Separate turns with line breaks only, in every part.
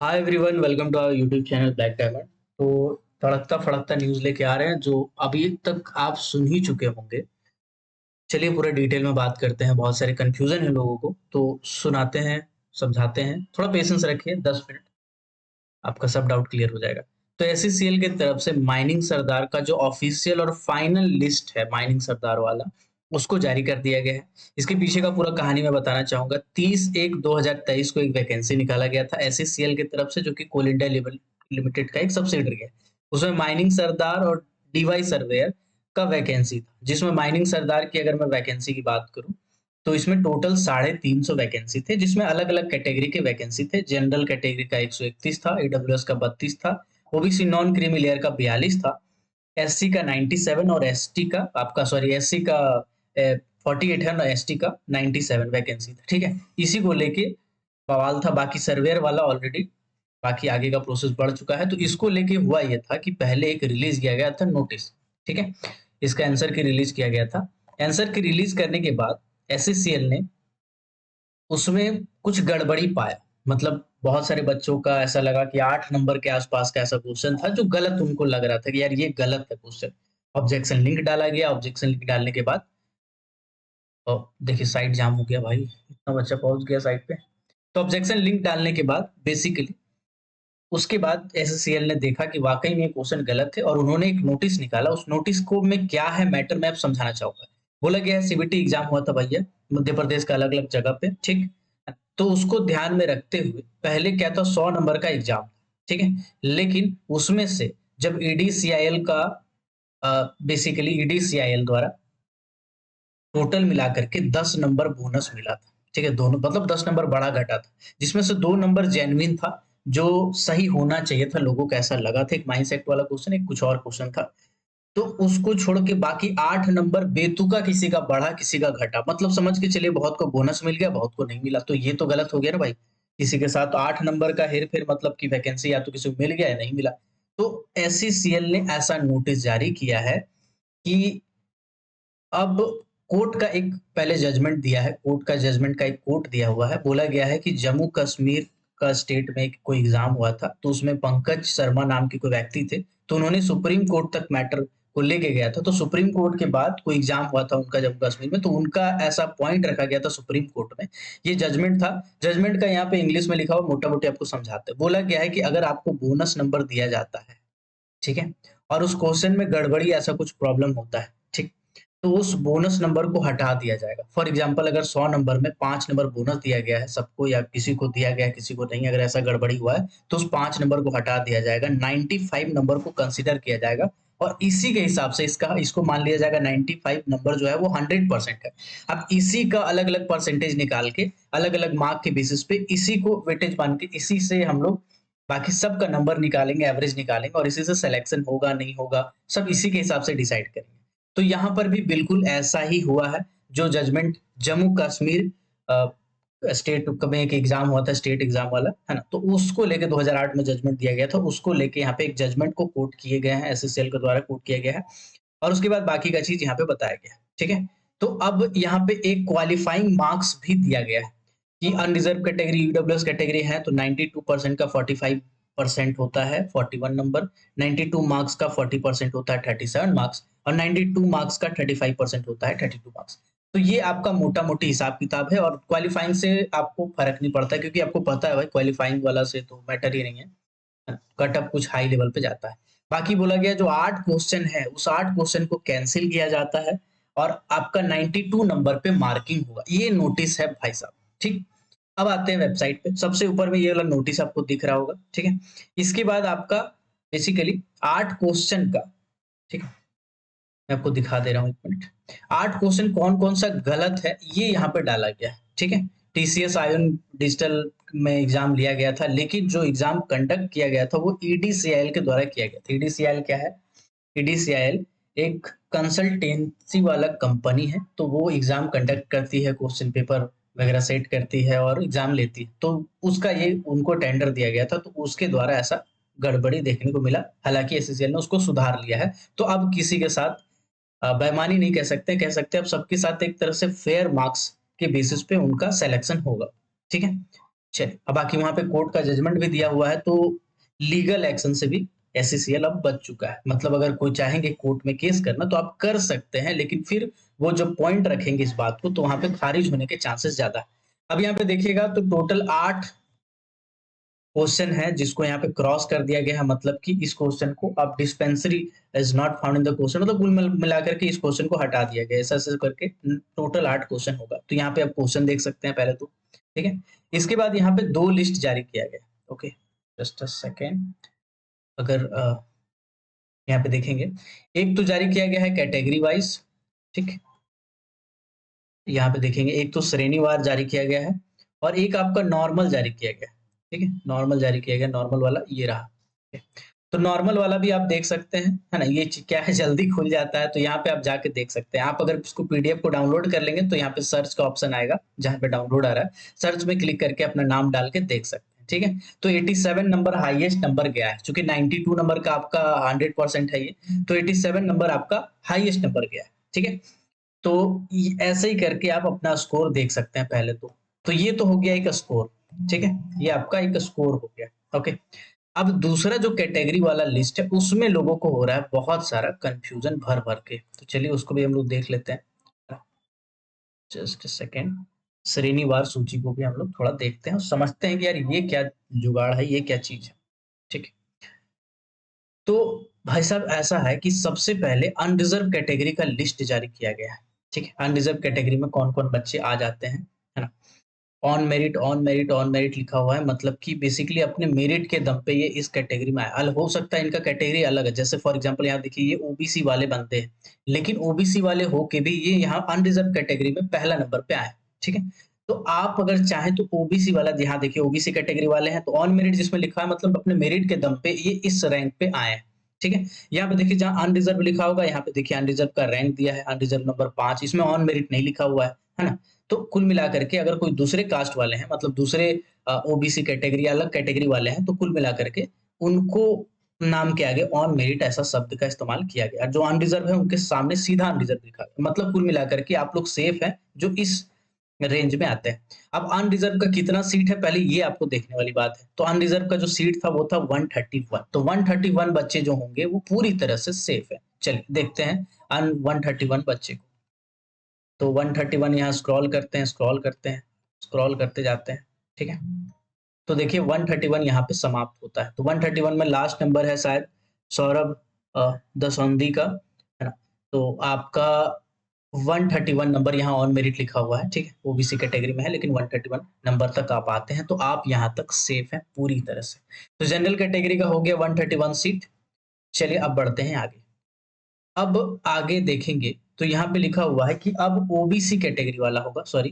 Hi everyone, welcome to our YouTube channel black diamond. तो तड़कता फड़कता news लेके आ रहे हैं जो अभी तक आप सुन ही चुके होंगे। चलिए पूरा डिटेल में बात करते हैं। बहुत सारे कंफ्यूजन है लोगों को, तो सुनाते हैं, समझाते हैं। थोड़ा पेशेंस रखिए, 10 मिनट आपका सब डाउट क्लियर हो जाएगा। तो एससीसीएल की तरफ से माइनिंग सरदार का जो ऑफिशियल और फाइनल लिस्ट है माइनिंग सरदार वाला, उसको जारी कर दिया गया है। इसके पीछे का पूरा कहानी मैं बताना चाहूंगा। 30/1/2023 को एक वैकेंसी निकाला गया था एससीसीएल की तरफ से, जो कि कोल इंडिया लिमिटेड का एक सब्सिडरी है। उसमें माइनिंग सरदार और डीवाई सर्वेयर का वैकेंसी था। जिसमें माइनिंग सरदार की अगर मैं वैकेंसी की बात करूं, तो इसमें टोटल 350 वैकेंसी थे, जिसमें अलग अलग कैटेगरी के वैकेंसी थे। जनरल कैटेगरी का 131 था, ईडब्ल्यूएस का 32 था, ओबीसी नॉन क्रीमी लेयर का 42 था, एससी का 97 और एसटी का आपका सॉरी एससी का 48 है, और एसटी का 97 वैकेंसी था। ठीक है, इसी को लेके बवाल था। बाकी सर्वेयर वाला ऑलरेडी बाकी आगे का प्रोसेस बढ़ चुका है। तो इसको लेके हुआ ये था कि पहले एक रिलीज किया गया था नोटिस। ठीक है, इसका आंसर की रिलीज किया गया था। आंसर की रिलीज करने के बाद एससीसीएल ने उसमें कुछ गड़बड़ी पाया। मतलब बहुत सारे बच्चों का ऐसा लगा कि 8 नंबर के आसपास का ऐसा क्वेश्चन था जो गलत उनको लग रहा था कि यार ये गलत है क्वेश्चन। ऑब्जेक्शन लिंक डाला गया। ऑब्जेक्शन लिंक डालने के बाद और देखिए साइट जाम हो गया भाई, इतना बच्चा पहुंच गया साइट पे। तो ऑब्जेक्शन लिंक डालने के बाद बेसिकली उसके बाद एसएससीएल ने देखा कि वाकई में क्वेश्चन गलत है, और उन्होंने एक नोटिस निकाला। उस नोटिस को में क्या है मैटर मैं अब समझाना चाहूंगा। बोला गया है सीबीटी एग्जाम हुआ था भैया मध्य प्रदेश का अलग अलग जगह पे। ठीक, तो उसको ध्यान में रखते हुए पहले क्या था, 100 नंबर का एग्जाम। ठीक है, लेकिन उसमें से जब ईडीसीआईएल का बेसिकली ईडीसीआईएल द्वारा टोटल मिला करके 10 नंबर बोनस मिला था। ठीक है, दोनों मतलब 10 नंबर बड़ा घटा था, जिसमें से 2 नंबर जेन्युइन था, जो सही होना चाहिए था। लोगों को ऐसा लगा था। एक माइंड सेट वाला क्वेश्चन, एक कुछ और क्वेश्चन था। तो उसको छोड़ के बाकी 8 नंबर बेतुका, किसी का बढ़ा किसी का घटा। मतलब समझ के चलिए बहुत को बोनस मिल गया, बहुत को नहीं मिला। तो ये तो गलत हो गया ना भाई। किसी के साथ 8 नंबर का हेर फेर, मतलब कि वैकेंसी या तो किसी को मिल गया या नहीं मिला। तो एससीसीएल ने ऐसा नोटिस जारी किया है कि अब कोर्ट का एक पहले जजमेंट दिया है। कोर्ट का जजमेंट का एक कोर्ट दिया हुआ है। बोला गया है कि जम्मू कश्मीर का स्टेट में कोई एग्जाम हुआ था, तो उसमें पंकज शर्मा नाम के कोई व्यक्ति थे। तो उन्होंने सुप्रीम कोर्ट तक मैटर को लेके गया था। तो सुप्रीम कोर्ट के बाद कोई एग्जाम हुआ था उनका जम्मू कश्मीर में, तो उनका ऐसा पॉइंट रखा गया था सुप्रीम कोर्ट में। ये जजमेंट था। जजमेंट का यहाँ पे इंग्लिश में लिखा हुआ, मोटा मोटी आपको समझाते हैं। बोला गया है कि अगर आपको बोनस नंबर दिया जाता है, ठीक है, और उस क्वेश्चन में गड़बड़ी ऐसा कुछ प्रॉब्लम होता है, ठीक, तो उस बोनस नंबर को हटा दिया जाएगा। फॉर एग्जाम्पल अगर 100 नंबर में 5 नंबर बोनस दिया गया है सबको, या किसी को दिया गया है किसी को नहीं, अगर ऐसा गड़बड़ी हुआ है तो उस 5 नंबर को हटा दिया जाएगा। 95 नंबर को कंसिडर किया जाएगा, और इसी के हिसाब से इसको मान लिया जाएगा 95 नंबर जो है वो 100% है। अब इसी का अलग अलग परसेंटेज निकाल के अलग अलग मार्क के बेसिस पे इसी को वेटेज मान के इसी से हम लोग बाकी सबका नंबर निकालेंगे, एवरेज निकालेंगे, और इसी से सिलेक्शन होगा नहीं होगा सब इसी के हिसाब से डिसाइड करेंगे। तो यहाँ पर भी बिल्कुल ऐसा ही हुआ है। जो जजमेंट जम्मू कश्मीर स्टेट में एक एग्जाम हुआ था, स्टेट एग्जाम वाला है ना, तो उसको लेके 2008 में जजमेंट दिया गया था। उसको लेके यहाँ पे एक जजमेंट को कोट किए गए हैं, एसएससीएल के द्वारा कोट किया गया है। और उसके बाद बाकी का चीज यहाँ पे बताया गया है। ठीक है, तो अब यहाँ पे एक क्वालिफाइंग मार्क्स भी दिया गया है कि अनरिजर्व कैटेगरी ईडब्ल्यूएस कैटेगरी है तो 92% का 45% होता है 41 नंबर, 92 मार्क्स का 40% होता है 37 मार्क्स, और 92 मार्क्स का 35% होता है 32 मार्क्स। तो ये आपका मोटा मोटी हिसाब किताब है, और क्वालिफाइंग से आपको फर्क नहीं पड़ता, क्योंकि आपको पता है भाई क्वालिफाइंग वाला से तो मैटर ही नहीं है। कट ऑफ कुछ हाई लेवल पे जाता है। बाकी बोला गया जो 8 क्वेश्चन है उस 8 क्वेश्चन को कैंसिल किया जाता है, और आपका 92 नंबर पे मार्किंग होगा। ये नोटिस है भाई साहब। ठीक, अब आते हैं वेबसाइट पे। सबसे ऊपर में ये वाला नोटिस आपको दिख रहा होगा। ठीक है, इसके बाद आपका बेसिकली 8 क्वेश्चन का, ठीक है, मैं आपको दिखा दे रहा हूँ, 1 मिनट। 8 क्वेश्चन कौन कौन सा गलत है ये यहाँ पे डाला गया है। ठीक है, टीसीएस आयन डिजिटल में एग्जाम लिया गया था, लेकिन जो एग्जाम कंडक्ट किया गया था वो ईडीसीआईएल के द्वारा किया गया था। ईडीसीआईएल क्या है? ईडीसीआईएल एक कंसल्टेंसी वाला कंपनी है। तो वो एग्जाम कंडक्ट करती है, क्वेश्चन पेपर वगैरह सेट करती है और एग्जाम लेती है। तो उसका ये उनको टेंडर दिया गया था, तो उसके द्वारा ऐसा गड़बड़ी देखने को मिला। हालांकि एससीसीएल ने उसको सुधार लिया है। तो अब किसी के साथ बेईमानी नहीं कह सकते, कह सकते हैं अब सबके साथ एक तरह से फेयर मार्क्स के बेसिस पे उनका सिलेक्शन होगा। ठीक है, चलिए, अब बाकी वहाँ पे कोर्ट का जजमेंट भी दिया हुआ है, तो लीगल एक्शन से भी एससीसीएल अब बच चुका है। मतलब अगर कोई चाहेंगे कोर्ट में केस करना तो आप कर सकते हैं, लेकिन फिर वो जो पॉइंट रखेंगे इस बात को, तो वहाँ पे खारिज होने के चांसेस ज़्यादा है। अब यहाँ पे देखिएगा तो टोटल 8 क्वेश्चन है जिसको यहाँ पे क्रॉस कर दिया गया है, मतलब कि इस क्वेश्चन को अब dispensary is not found in the question, मतलब कुल मिलाकर के इस क्वेश्चन को हटा दिया गया, ऐसा ऐसा करके टोटल 8 क्वेश्चन होगा। तो यहाँ पे आप क्वेश्चन देख सकते हैं पहले तो, ठीक है। इसके बाद यहाँ पे 2 लिस्ट जारी किया गया। Okay, just a second. अगर यहाँ पे देखेंगे, एक तो जारी किया गया है कैटेगरी वाइज, ठीक। यहाँ पे देखेंगे एक तो श्रेणीवार जारी किया गया है, और एक आपका नॉर्मल जारी किया गया है, ठीक है। नॉर्मल जारी किया गया, नॉर्मल वाला ये रहा, ठीक है। तो नॉर्मल वाला भी आप देख सकते हैं, है ना। ये क्या है, जल्दी खुल जाता है, तो यहाँ पे आप जाके देख सकते हैं। आप अगर इसको पीडीएफ को डाउनलोड कर लेंगे तो यहाँ पे सर्च का ऑप्शन आएगा, जहाँ पे डाउनलोड आ रहा है, सर्च में क्लिक करके अपना नाम डाल के देख सकते हैं, ठीक है। तो 87 नंबर हाईएस्ट नंबर गया है, चूंकि 92 नंबर का आपका 100% है ये, तो 87 नंबर आपका हाईएस्ट नंबर गया है, ठीक है। तो ऐसे ही करके आप अपना स्कोर देख सकते हैं पहले तो ये तो हो गया एक स्कोर, ठीक है। ये आपका एक स्कोर हो गया। ओके, अब दूसरा जो कैटेगरी वाला लिस्ट है उसमें लोगों को हो रहा है बहुत सारा कंफ्यूजन भर भर के, तो चलिए उसको भी हम लोग देख लेते हैं। जस्ट सेकेंड, श्रेणीवार सूची को भी हम लोग थोड़ा देखते हैं और समझते हैं कि यार ये क्या जुगाड़ है, ये क्या चीज है, ठीक है। तो भाई साहब ऐसा है कि सबसे पहले अनरिजर्व कैटेगरी का लिस्ट जारी किया गया है, ठीक है। अनरिजर्व कैटेगरी में कौन कौन बच्चे आ जाते हैं, है ना। On merit, on merit, on merit लिखा हुआ है, मतलब कि बेसिकली अपने मेरिट के दम पे ये इस कैटेगरी में आया। हो सकता है इनका कैटेगरी अलग है, जैसे फॉर एग्जांपल यहाँ देखिए ये ओबीसी वाले बनते हैं, लेकिन ओबीसी वाले हो के भी ये यहाँ अनरिजर्व कैटेगरी में पहला नंबर पे आए, ठीक है। तो आप अगर चाहें तो ओबीसी वाला, यहाँ देखिए ओबीसी कैटेगरी वाले हैं, तो ऑन मेरिट जिसमें लिखा है मतलब अपने मेरिट के दम पे ये इस रैंक पे आए हैं, ठीक है। यहाँ पे देखिए जहाँ अनरिजर्व लिखा होगा, यहाँ पे देखिए अनरिजर्व का रैंक दिया है, अनरिजर्व नंबर 5, इसमें ऑन मेरिट नहीं लिखा हुआ है ना। तो कुल मिलाकर के अगर कोई दूसरे कास्ट वाले हैं, मतलब दूसरे ओबीसी कैटेगरी, अलग कैटेगरी वाले हैं, तो कुल मिलाकर के उनको नाम के आगे ऑन मेरिट ऐसा शब्द का इस्तेमाल किया गया। जो अनरिजर्व है उनके सामने सीधा अनरिजर्व लिखा गया, मतलब कुल मिलाकर के आप लोग सेफ हैं जो इस रेंज में आते हैं। अब अनरिजर्व का कितना सीट है पहले ये आपको देखने वाली बात है। तो अनरिजर्व का जो सीट था वो था 131, तो 131 बच्चे जो होंगे वो पूरी तरह से सेफ है। चलिए देखते हैं 131 बच्चे को। तो 131 यहाँ स्क्रॉल करते हैं, स्क्रॉल करते हैं, स्क्रॉल करते जाते हैं, ठीक है। तो देखिए 131 यहाँ पे समाप्त होता है। तो 131 में लास्ट नंबर है शायद सौरभ दसौंधी का, है ना। तो आपका 131 नंबर यहाँ ऑन मेरिट लिखा हुआ है, ठीक है। ओबीसी कैटेगरी में है, लेकिन 131 नंबर तक आप आते हैं तो आप यहाँ तक सेफ हैं पूरी तरह से। तो जनरल कैटेगरी का हो गया 131 सीट। चलिए अब बढ़ते हैं आगे। अब आगे देखेंगे तो यहाँ पे लिखा हुआ है कि अब ओबीसी कैटेगरी वाला होगा, सॉरी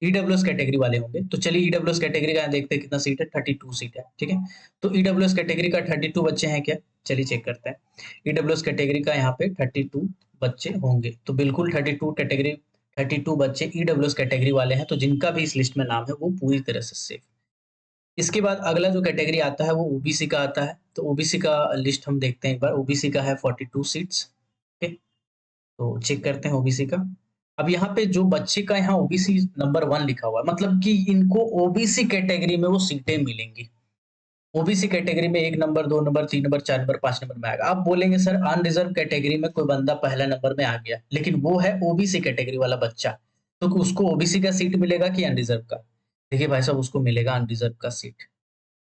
ईडब्ल्यूएस कैटेगरी वाले होंगे। तो चलिए ईडब्ल्यूएस कैटेगरी का यहाँ देखते हैं कितना सीट है, 32 सीट है, ठीक है। तो ईडब्ल्यूएस कैटेगरी का 32 बच्चे हैं क्या, चलिए चेक करते हैं। ईडब्ल्यूएस कैटेगरी का यहाँ पे 32 बच्चे होंगे, तो बिल्कुल 32 कैटेगरी, 32 बच्चे ईडब्ल्यूएस कैटेगरी वाले हैं, तो जिनका भी इस लिस्ट में नाम है वो पूरी तरह से सेफ। इसके बाद अगला जो कैटेगरी आता है वो ओबीसी का आता है। तो ओबीसी का लिस्ट हम देखते हैं एक बार। ओबीसी का है 42 सीट्स, ठीक। तो चेक करते हैं ओबीसी का। अब यहाँ पे जो बच्चे का यहाँ ओबीसी नंबर 1 लिखा हुआ है, मतलब कि इनको ओबीसी कैटेगरी में वो सीटें मिलेंगी। ओबीसी कैटेगरी में 1 number, 2 number, 3 number, 4 number, 5 number में आएगा। आप बोलेंगे सर अनरिजर्व कैटेगरी में कोई बंदा पहला नंबर में आ गया, लेकिन वो है ओबीसी कैटेगरी वाला बच्चा, तो उसको ओबीसी का सीट मिलेगा कि अनरिजर्व का? देखिए भाई साहब उसको मिलेगा अनरिजर्व का सीट।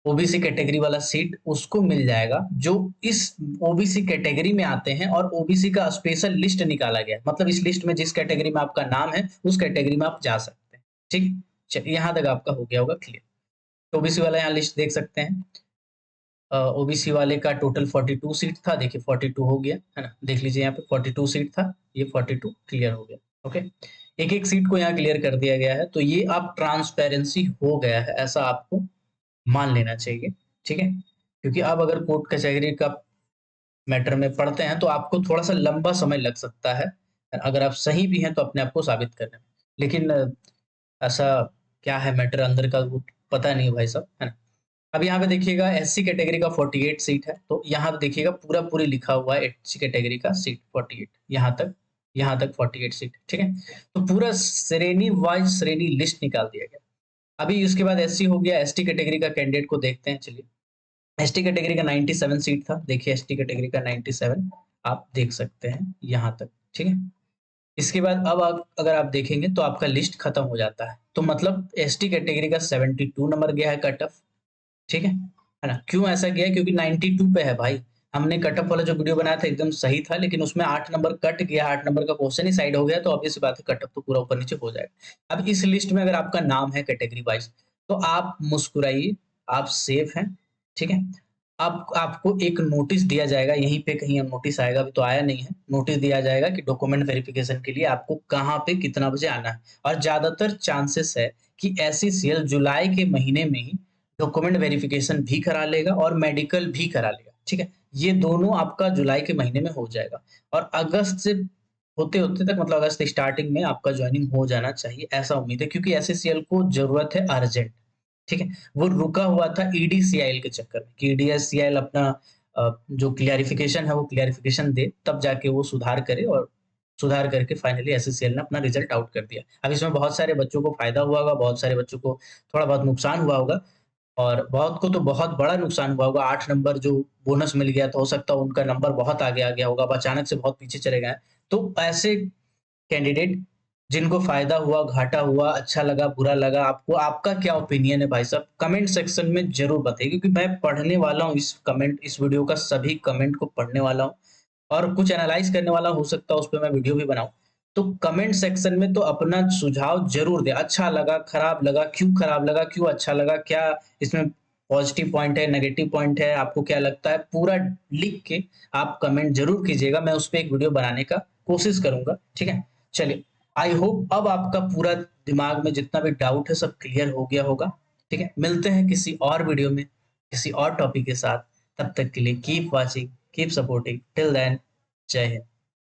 ओबीसी कैटेगरी वाला सीट उसको मिल जाएगा जो इस ओबीसी कैटेगरी में आते हैं, और ओबीसी का स्पेशल लिस्ट निकाला गया है। मतलब इस लिस्ट में जिस कैटेगरी में आपका नाम है उस कैटेगरी में आप जा सकते हैं, ठीक। चलिए यहाँ तक आपका हो गया होगा क्लियर। ओबीसी वाला यहाँ लिस्ट देख सकते हैं। ओबीसी वाले का टोटल 42 सीट था, देखिए 42 हो गया, है ना। देख लीजिए यहाँ पे 42 सीट था, ये 42 क्लियर हो गया। ओके, एक एक सीट को यहाँ क्लियर कर दिया गया है, तो ये अब ट्रांसपेरेंसी हो गया है ऐसा आपको मान लेना चाहिए, ठीक है। क्योंकि अब अगर कोर्ट कचहरी का मैटर में पढ़ते हैं तो आपको थोड़ा सा लंबा समय लग सकता है, अगर आप सही भी हैं तो अपने आप को साबित करने में। लेकिन ऐसा क्या है मैटर अंदर का वो पता नहीं भाई साहब, है ना। अब यहाँ पे देखिएगा एससी कैटेगरी का 48 सीट है, तो यहाँ पे देखिएगा पूरा पूरी लिखा हुआ है एससी कैटेगरी का सीट 48, यहाँ तक 48 सीट, ठीक है। तो पूरा श्रेणी वाइज श्रेणी लिस्ट निकाल दिया गया। अभी इसके बाद एससी हो गया, एसटी कैटेगरी का कैंडिडेट को देखते हैं। चलिए, एसटी कैटेगरी का 97 सीट था। देखिए एसटी कैटेगरी का 97 आप देख सकते हैं यहाँ तक, ठीक है। इसके बाद अब आप अगर आप देखेंगे तो आपका लिस्ट खत्म हो जाता है, तो मतलब एसटी कैटेगरी का 72 नंबर गया है कट ऑफ, ठीक है ना। क्यों ऐसा गया है? क्योंकि 92 पे है भाई। हमने कट ऑफ वाला जो वीडियो बनाया था एकदम सही था, लेकिन उसमें 8 नंबर कट गया, 8 नंबर का क्वेश्चन ही साइड हो गया, तो ऑब्वियस सी बात है कट ऑफ तो पूरा ऊपर नीचे हो जाएगा। अब इस लिस्ट में अगर आपका नाम है कैटेगरी वाइज, तो आप मुस्कुराइए, आप सेफ हैं, ठीक है। अब आपको एक नोटिस दिया जाएगा, यहीं पे कहीं नोटिस आएगा, अभी तो आया नहीं है। नोटिस दिया जाएगा कि डॉक्यूमेंट वेरिफिकेशन के लिए आपको कहाँ पे कितना बजे आना है, और ज्यादातर चांसेस है कि एससीसीएल जुलाई के महीने में ही डॉक्यूमेंट वेरिफिकेशन भी करा लेगा और मेडिकल भी करा लेगा, ठीक है। ये दोनों आपका जुलाई के महीने में हो जाएगा, और अगस्त से होते होते तक, मतलब अगस्त स्टार्टिंग में आपका ज्वाइनिंग हो जाना चाहिए, ऐसा उम्मीद है, क्योंकि एससीसीएल को जरूरत है अर्जेंट, ठीक है। वो रुका हुआ था ईडीसीआईएल के चक्कर में, कि ईडीसीआईएल अपना जो क्लियरिफिकेशन है वो क्लियरिफिकेशन दे, तब जाके वो सुधार करे, और सुधार करके फाइनली एससीसीएल ने अपना रिजल्ट आउट कर दिया। अब इसमें बहुत सारे बच्चों को फायदा हुआ होगा, बहुत सारे बच्चों को थोड़ा बहुत नुकसान हुआ होगा, और बहुत को तो बहुत बड़ा नुकसान हुआ होगा। 8 नंबर जो बोनस मिल गया, तो हो सकता है उनका नंबर बहुत आगे आ गया होगा, अब अचानक से बहुत पीछे चले गए। तो ऐसे कैंडिडेट जिनको फ़ायदा हुआ, घाटा हुआ, अच्छा लगा, बुरा लगा, आपको आपका क्या ओपिनियन है भाई साहब? कमेंट सेक्शन में ज़रूर बताइए, क्योंकि मैं पढ़ने वाला हूँ इस वीडियो का सभी कमेंट को पढ़ने वाला हूँ, और कुछ एनालाइज़ करने वाला, हो सकता है उस पे मैं वीडियो भी बनाऊँ। तो कमेंट सेक्शन में तो अपना सुझाव ज़रूर दें, अच्छा लगा, खराब लगा, क्यों अच्छा लगा, क्या इसमें पॉजिटिव पॉइंट है, नेगेटिव पॉइंट है, आपको क्या लगता है, पूरा लिख के आप कमेंट ज़रूर कीजिएगा, मैं उस पे एक वीडियो बनाने का कोशिश करूँगा, ठीक है? चलिए, आई होप अब आपका पूरा दिमाग में जितना भी डाउट है सब क्लियर हो गया होगा, ठीक है। मिलते हैं किसी और वीडियो में, किसी और टॉपिक के साथ। तब तक के लिए keep watching, keep supporting, till then, जय हिंद।